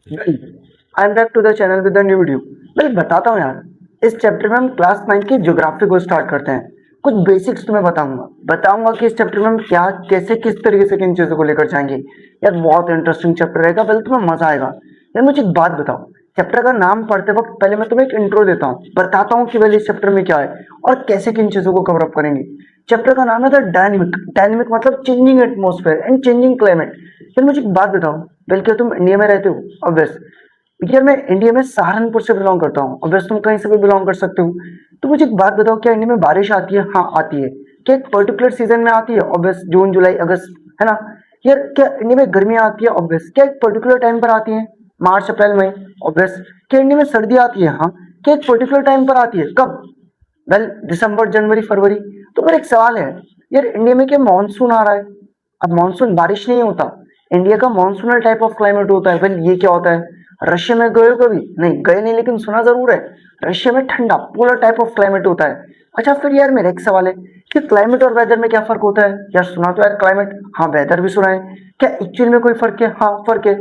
I am back to the channel with new video. बताता हूँ यार, इस चैप्टर में हम क्लास 9 की ज्योग्राफी को स्टार्ट करते हैं। कुछ बेसिक्स तुम्हें बताऊंगा कि इस चैप्टर में हम क्या कैसे किस तरीके से किन चीजों को लेकर जाएंगे। यार बहुत इंटरेस्टिंग चैप्टर रहेगा, पहले तुम्हें मजा आएगा। यार मुझे एक बात बताओ, चैप्टर का नाम पढ़ते वक्त पहले मैं तुम्हें एक इंट्रो देता हूँ, बताता हूँ कि पहले इस चैप्टर में क्या है और कैसे किन चीजों को कवर अप करेंगे। चैप्टर का नाम है द डायनेमिक। डायनेमिक मतलब changing atmosphere and changing climate. यार मुझे एक बात बताओ, बल्कि तुम इंडिया में रहते हो ऑब्वियस। यार मैं इंडिया में सहारनपुर से बिलोंग करता हूँ, ऑब्वियस तुम कहीं से भी बिलोंग कर सकते हो। तो मुझे एक बात बताओ, क्या इंडिया में बारिश आती है? हाँ आती है। क्या एक पर्टिकुलर सीजन में आती है? ऑब्वियस जून जुलाई अगस्त, है ना। यार क्या इंडिया में गर्मियाँ आती है? ऑब्वियस। क्या एक पर्टिकुलर टाइम पर आती है? मार्च अप्रैल मई, ऑब्वियस। क्या इंडिया में सर्दी आती है? हाँ। क्या एक पर्टिकुलर टाइम पर आती है? कब? वेल दिसंबर जनवरी फरवरी। तो मेरा एक सवाल है, यार इंडिया में क्या मानसून आ रहा है? अब मानसून बारिश नहीं होता, इंडिया का मानसूनल टाइप ऑफ क्लाइमेट होता है। वेल ये क्या होता है? रशिया में गए हो कभी? नहीं गए नहीं, लेकिन सुना जरूर है। रशिया में ठंडा पोलर टाइप ऑफ क्लाइमेट होता है। अच्छा फिर यार मेरा एक सवाल है कि क्लाइमेट और वेदर में क्या फर्क होता है? यार सुना तो यार क्लाइमेट, हाँ वेदर भी सुना है। क्या एक्चुअल में कोई फर्क है? हाँ फर्क है।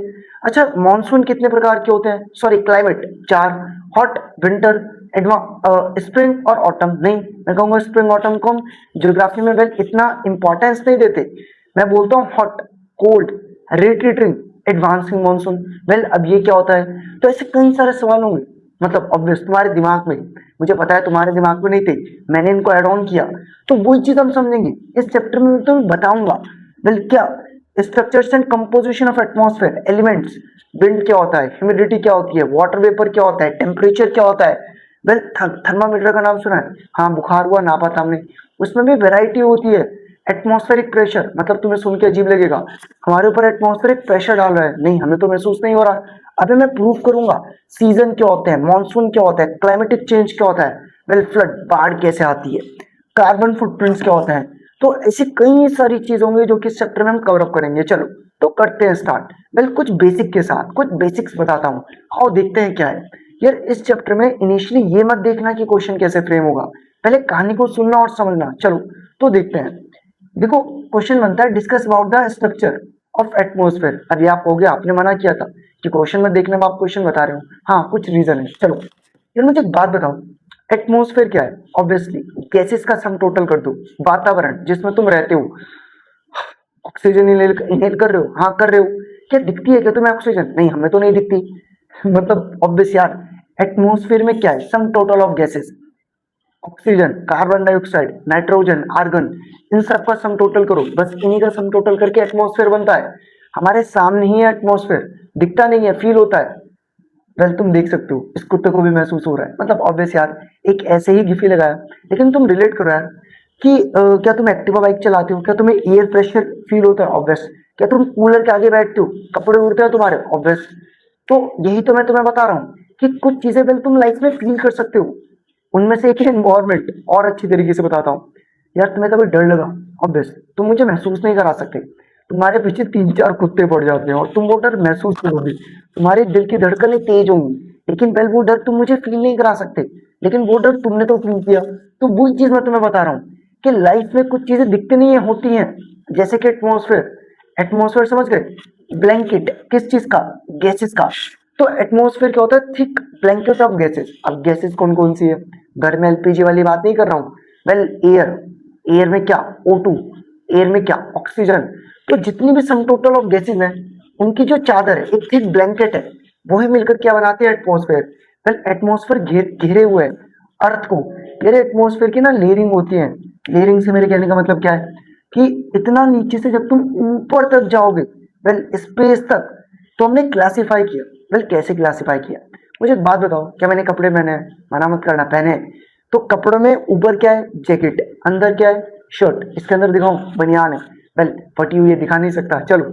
अच्छा मानसून कितने प्रकार के होते हैं? सॉरी क्लाइमेट चार, हॉट, विंटर, स्प्रिंग और ऑटम। नहीं, मैं कहूंगा स्प्रिंग ऑटम को हम ज्योग्राफी में वेल इतना इंपॉर्टेंस नहीं देते। मैं बोलता हूँ hot, cold, retreating, advancing monsoon. Well अब ये क्या होता है? तो ऐसे कई सारे सवाल होंगे, मतलब ऑब्वियस तुम्हारे दिमाग में, मुझे पता है तुम्हारे दिमाग में नहीं थे, मैंने इनको ऐड ऑन किया। तो वही चीज हम समझेंगे इस चैप्टर में, मैं तुम्हें बताऊंगा। वेल क्या structures and composition of atmosphere elements, wind क्या होता है, ह्यूमिडिटी क्या होती है, वाटर वेपर क्या होता है, टेम्परेचर क्या होता है। वेल थर्मामीटर का नाम सुना है? हाँ बुखार हुआ नापा था हमने। उसमें भी वेराइटी होती है। एटमॉस्फेरिक प्रेशर, मतलब तुम्हें सुन के अजीब लगेगा, हमारे ऊपर एटमॉस्फेरिक प्रेशर डाल रहा है, नहीं हमें तो महसूस नहीं हो रहा। अभी मैं प्रूव करूंगा। सीजन क्या होते हैं, मानसून क्या होता है, क्लाइमेटिक चेंज क्या होता है, वेल फ्लड बाढ़ कैसे आती है, कार्बन फुटप्रिंट्स क्या होता है। तो ऐसी कई सारी चीज होंगी जो कि इस चैप्टर में हम कवर अप करेंगे। चलो तो करते हैं स्टार्ट। वेल कुछ बेसिक के साथ कुछ बेसिक्स बताता हूँ, आओ देखते हैं क्या है। यार इस चैप्टर में इनिशियली ये मत देखना कि क्वेश्चन कैसे फ्रेम होगा, पहले कहानी को सुनना और समझना। चलो तो देखते हैं। देखो क्वेश्चन बनता है discuss about the structure of atmosphere. अभी आप हो गया, आपने मना किया था कि क्वेश्चन में देखने में आप क्वेश्चन बता रहे हो, हाँ कुछ रीजन है। चलो यार मुझे एक बात बताओ, एटमोस्फेयर क्या है? ऑब्वियसली गैसेस का सम टोटल कर दो, वातावरण जिसमें तुम रहते हो। ऑक्सीजन इनहेल कर रहे हो? हाँ कर रहे हो। क्या दिखती है क्या तुम्हें ऑक्सीजन? नहीं हमें तो नहीं दिखती। मतलब ऑब्वियस यार, एटमोस्फेयर में क्या है? Sum total of gases, oxygen, carbon dioxide, nitrogen, argon, इन सब का सम टोटल करो, बस इन्हीं का सम टोटल करके एटमॉस्फेयर बनता है। हमारे सामने ही है एटमॉस्फेयर, दिखता नहीं है, फील होता है। वेल तुम देख सकते हो इस कुत्ते को भी महसूस हो रहा है, मतलब ऑब्वियस यार, एक ऐसे ही गिफी लगाया। लेकिन तुम रिलेट करो यार कि क्या तुम एक्टिवा बाइक चलाते हो? क्या तुम्हें एयर प्रेशर फील होता है? ऑब्वियस। क्या तुम कूलर के आगे बैठते हो, कपड़े उड़ते हो तुम्हारे? ऑब्वियस। तो यही तो मैं तुम्हें बता रहा हूँ कि कुछ चीजें वेल तुम लाइफ में फील कर सकते हो। उनमें से एक है एनवायरमेंट, और अच्छी तरीके से बताता हूँ। यार तुम्हें कभी डर लगा, ऑब्वियस तुम मुझे महसूस नहीं करा सकते, तुम्हारे पीछे तीन चार कुत्ते पड़ जाते हैं और तुम वो डर महसूस करोगे, तुम्हारे दिल की धड़कनें तेज होंगी, लेकिन पहले वो डर तुम मुझे फील नहीं करा सकते, लेकिन वो डर तुमने तो फील किया। तो वही चीज मैं तुम्हें बता रहा हूँ कि लाइफ में कुछ चीजें दिखती नहीं है, होती हैं। जैसे कि एटमोसफेयर, एटमोसफेयर समझ गए? ब्लैंकेट किस चीज का? गैसेस का। तो एटमोसफेयर क्या होता है? Thick blanket of gases. अब गैसेस कौन कौन सी है? घर में एलपीजी वाली बात नहीं कर रहा हूँ। वेल एयर, एयर में क्या? O2, एयर में क्या? ऑक्सीजन। तो जितनी भी सम टोटल ऑफ गैसेस हैं, उनकी जो चादर है, एक थिक ब्लैंकेट है, वही मिलकर क्या बनाते हैं? एटमोसफेयर। वेल एटमोसफेयर घेरे हुए है अर्थ को। मेरे एटमोसफेयर की ना लेयरिंग होती है। लेयरिंग से मेरे कहने का मतलब क्या है कि इतना नीचे से जब तुम ऊपर तक जाओगे, वेल स्पेस तक, तो हमने क्लासिफाई किया। वेल कैसे क्लासिफाई किया? मुझे एक बात बताओ, क्या मैंने कपड़े पहने हैं? मना मत करना, पहने हैं। तो कपड़ों में ऊपर क्या है? जैकेट, अंदर क्या है? शर्ट, इसके अंदर दिखाऊं? बनियान है। वेल फटी हुई है, दिखा नहीं सकता, चलो।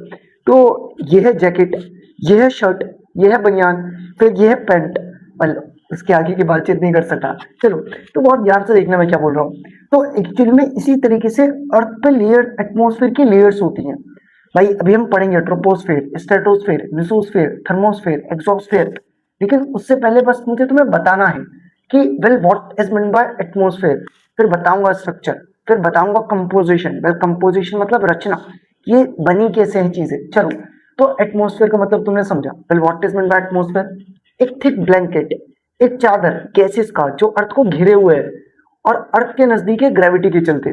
तो ये है जैकेट, ये है शर्ट, ये है बनियान, फिर ये है पैंट। वेल इसके आगे की बातचीत नहीं कर सकता, चलो। तो बहुत ध्यान से देखना मैं क्या बोल रहा हूँ। तो एक्चुअली में इसी तरीके से अर्थ पे लेयर, एटमोसफेयर की लेयर्स होती हैं। भाई अभी हम पढ़ेंगे troposphere, stratosphere, mesosphere, thermosphere, exosphere. लेकिन उससे पहले बस मुझे तुम्हें बताना है कि well what is mean by atmosphere, फिर बताऊंगा स्ट्रक्चर, फिर बताऊंगा कंपोजिशन। वेल कंपोजिशन मतलब रचना, ये बनी कैसे हैं चीजें। चलो तो एटमॉस्फेयर का मतलब तुमने समझा। Well what is mean by atmosphere? एक थिक ब्लैंकेट, एक चादर गैसेस का जो अर्थ को घिरे हुए है और अर्थ के नजदीक है ग्रेविटी के चलते।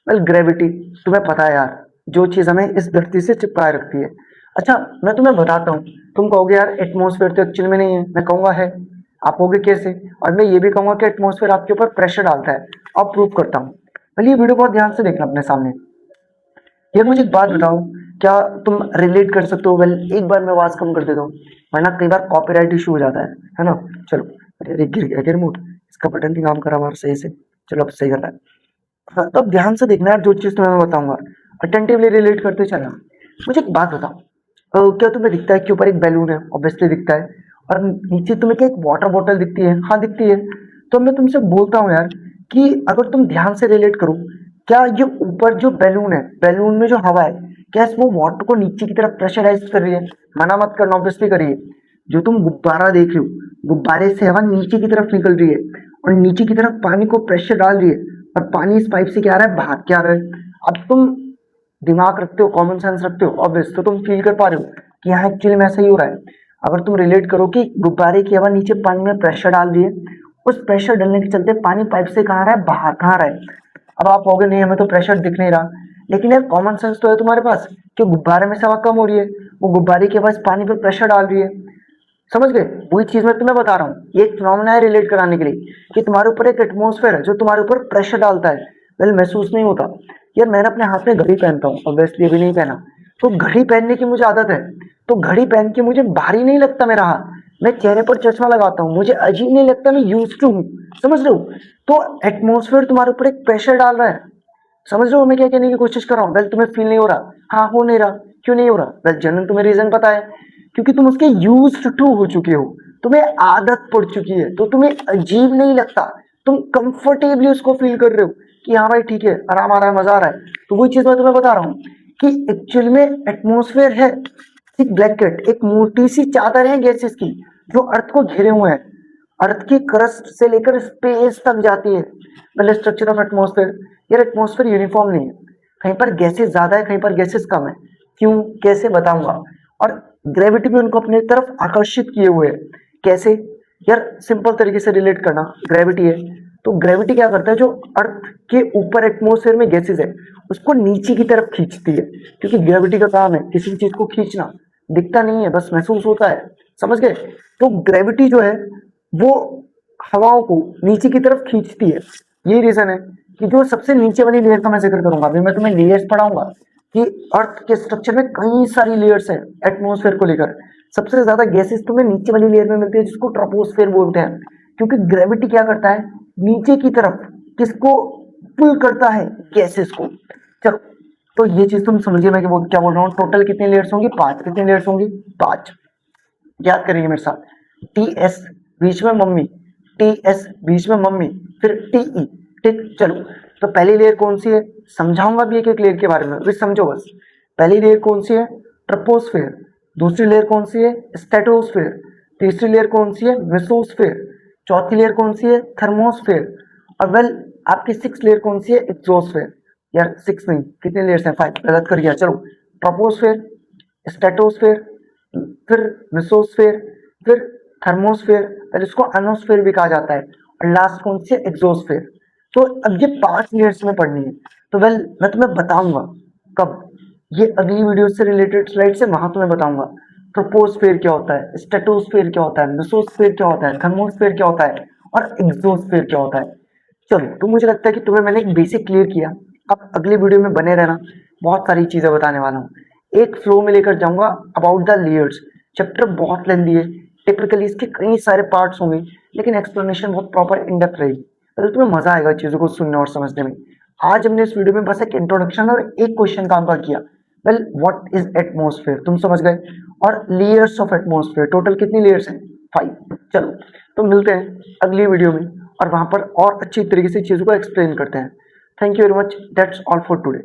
वेल ग्रेविटी तुम्हें पता है यार, जो चीज हमें इस धरती से चिपकाए रखती है। अच्छा मैं तुम्हें बताता हूँ, तुम कहोगे यार एटमॉस्फेयर तो एक्चुअल में नहीं है, मैं कहूंगा है। आप कहोगे कैसे? और मैं ये भी कहूंगा कि एटमॉस्फेयर आपके ऊपर प्रेशर डालता है। अब प्रूव करता हूँ। पहले ये वीडियो बहुत ध्यान से देखना अपने सामने। यार मुझे एक बात बताओ, क्या तुम रिलेट कर सकते हो? वेल एक बार मैं आवाज कम कर देता हूँ, वरना कई बार कॉपीराइट इशू हो जाता है ना। चलो, अरे गिर गया रिमोट, इसका बटन नहीं काम कर रहा हमारा सही से। चलो अब सही कर रहा है। हाँ, तो अब ध्यान से देखना यार, जो चीज तुम्हें मैं बताऊंगा अटेंटिवली रिलेट करते चलना। मुझे एक बात बताओ, क्या तुम्हें दिखता है कि ऊपर एक बैलून है? ऑब्वियसली दिखता है। और नीचे तुम्हें क्या एक वाटर बॉटल दिखती है? हाँ दिखती है। तो मैं तुमसे बोलता हूँ यार कि अगर तुम ध्यान से रिलेट करो, क्या ये ऊपर जो बैलून है, बैलून में जो हवा है, क्या वो वाटर को नीचे की तरफ प्रेशराइज कर रही है? मना मत करना, ऑब्वियसली करिए। जो तुम गुब्बारा देख रहे हो, गुब्बारे से हवा नीचे की तरफ निकल रही है और नीचे की तरफ पानी को प्रेशर डाल रही है, और पानी इस पाइप से क्या आ रहा है? बाहर क्या आ रहा है? अब तुम दिमाग रखते हो, कॉमन सेंस रखते हो, ऑब्वियस, तो तुम फील कर पा रहे हो कि यहाँ एक्चुअली में ऐसा ही हो रहा है। अगर तुम रिलेट करो कि गुब्बारे की हवा नीचे पानी में प्रेशर डाल रही है, उस प्रेशर डालने के चलते पानी पाइप से कहाँ आ रहा है? बाहर कहाँ आ रहा है? अब आप कहोगे नहीं हमें तो प्रेशर दिख नहीं रहा, लेकिन यार कॉमन सेंस तो है तुम्हारे पास कि गुब्बारे में से हवा कम हो रही है, वो गुब्बारे की हवा इस पानी पे प्रेशर डाल रही है। समझ गए? वही चीज मैं तुम्हें बता रहा हूँ, ये एक फिनोमेना है रिलेट कराने के लिए कि तुम्हारे ऊपर एक एटमॉस्फेयर है जो तुम्हारे ऊपर प्रेशर डालता है। वेल महसूस नहीं होता। यार मैंने अपने हाथ में घड़ी पहनता हूँ, ऑब्वियसली अभी नहीं पहना, तो घड़ी पहनने की मुझे आदत है, तो घड़ी पहन के मुझे भारी नहीं लगता मेरा हाथ। मैं चेहरे पर चश्मा लगाता हूँ, मुझे अजीब नहीं लगता, मैं यूज टू हूँ। समझ रहे हो? तो एटमॉस्फेयर तुम्हारे ऊपर एक प्रेशर डाल रहा है। समझ रहे हो मैं क्या कहने की कोशिश कर रहा हूँ? वेल तुम्हें फील नहीं हो रहा? हाँ हो नहीं रहा। क्यों नहीं हो रहा? वेल जनरल तुम्हें रीजन पता है, क्योंकि तुम उसके यूज टू हो चुके हो, तुम्हें आदत पड़ चुकी है, तो तुम्हें अजीब नहीं लगता, तुम कंफर्टेबली उसको फील कर रहे हो कि हाँ भाई ठीक है, आराम आ रहा है, मजा आ रहा है। तो वही चीज मैं तुम्हें बता रहा हूँ कि एक्चुअल में एटमोसफेयर है एक ब्लैंकेट, एक मोटी सी चादर है गैसेस की जो अर्थ को घेरे हुए हैं। अर्थ की क्रस्ट से लेकर स्पेस तक जाती है। मतलब स्ट्रक्चर ऑफ एटमॉस्फेयर, यार एटमॉस्फेयर यूनिफॉर्म नहीं है, कहीं पर गैसेस ज्यादा है, कहीं पर गैसेस कम है। क्यों, कैसे बताऊंगा। और ग्रेविटी भी उनको अपनी तरफ आकर्षित किए हुए है। कैसे? यार सिंपल तरीके से रिलेट करना, ग्रेविटी है तो ग्रेविटी क्या करता है, जो अर्थ के ऊपर एटमॉस्फेयर में गैसेस है उसको नीचे की तरफ खींचती है, क्योंकि ग्रेविटी का काम है किसी चीज को खींचना, दिखता नहीं है बस महसूस होता है। समझ गए? तो ग्रेविटी जो है वो हवाओं को नीचे की तरफ खींचती है। यही रीजन है कि जो सबसे नीचे वाली लेयर का मैं जिक्र करूंगा, अभी मैं तुम्हें लेयर्स पढ़ाऊंगा कि अर्थ के स्ट्रक्चर में कई सारी लेयर्स है एटमॉस्फेयर को लेकर। सबसे ज्यादा गैसेस तुम्हें नीचे वाली लेयर में मिलती है जिसको ट्रोपोस्फेयर बोलते हैं, क्योंकि ग्रेविटी क्या करता है, नीचे की तरफ किसको पुल करता है? गैसेस को। चलो, तो ये चीज तुम समझिए मैं क्या बोल रहा हूँ। टोटल कितनी लेयर्स होंगी? 5। कितनी लेयर्स होंगी? 5। याद करेंगे मेरे साथ। टी एस बीच में मम्मी, टी एस बीच में मम्मी, फिर टीई। ठीक, चलो। तो पहली लेयर कौन सी है? समझाऊंगा भी एक एक लेयर के बारे में, बस समझो बस। पहली लेयर कौन सी है? ट्रोपोस्फेयर। दूसरी लेयर कौन सी है? स्ट्रेटोस्फेयर। तीसरी लेयर कौन सी है? मेसोस्फेयर। चौथी लेयर कौन सी है? थर्मोस्फेयर। और वेल आपकी 6 लेयर कौन सी है? एक्सोस्फेयर। यार 6 नहीं, कितने लेयर्स हैं? 5, गलत कर गया। चलो, ट्रोपोस्फेयर, स्ट्रेटोस्फेयर, फिर मेसोस्फेयर, फिर थर्मोस्फेयर, फिर इसको अनोस्फेयर भी कहा जाता है, और लास्ट कौन सी है? एक्सोस्फेयर। तो अब ये 5 लेयर्स में पढ़नी है। तो वेल मैं तुम्हें बताऊंगा कब, ये अगली वीडियो से रिलेटेड स्लाइड से वहां तुम्हें बताऊंगा ट्रोपोस्फेयर क्या होता है, स्ट्रेटोस्फेयर क्या होता है, मेसोस्फेयर क्या होता है, थर्मोस्फेयर क्या होता है, और एक्सोस्फेयर क्या होता है। चलो, तो मुझे लगता है कि तुम्हें मैंने एक बेसिक क्लियर किया। अब अगली वीडियो में बने रहना, बहुत सारी चीजें बताने वाला हूँ, एक फ्लो में लेकर जाऊंगा अबाउट द लेयर्स। चैप्टर बहुत लेंदी है, टिपिकली इसके कई सारे पार्ट्स होंगे, लेकिन एक्सप्लेनेशन बहुत प्रॉपर इन डेप्थ रहेगी, तो तुम्हें मजा आएगा चीजों को सुनने और समझने में। आज हमने इस वीडियो में बस एक इंट्रोडक्शन और एक क्वेश्चन का आंसर किया। वेल व्हाट इज एटमॉस्फेयर तुम समझ गए, और लेयर्स ऑफ एटमॉस्फेयर टोटल कितनी लेयर्स हैं? 5। चलो, तो मिलते हैं अगली वीडियो में और वहां पर और अच्छी तरीके से चीजों को एक्सप्लेन करते हैं। Thank you very much, that's all for today.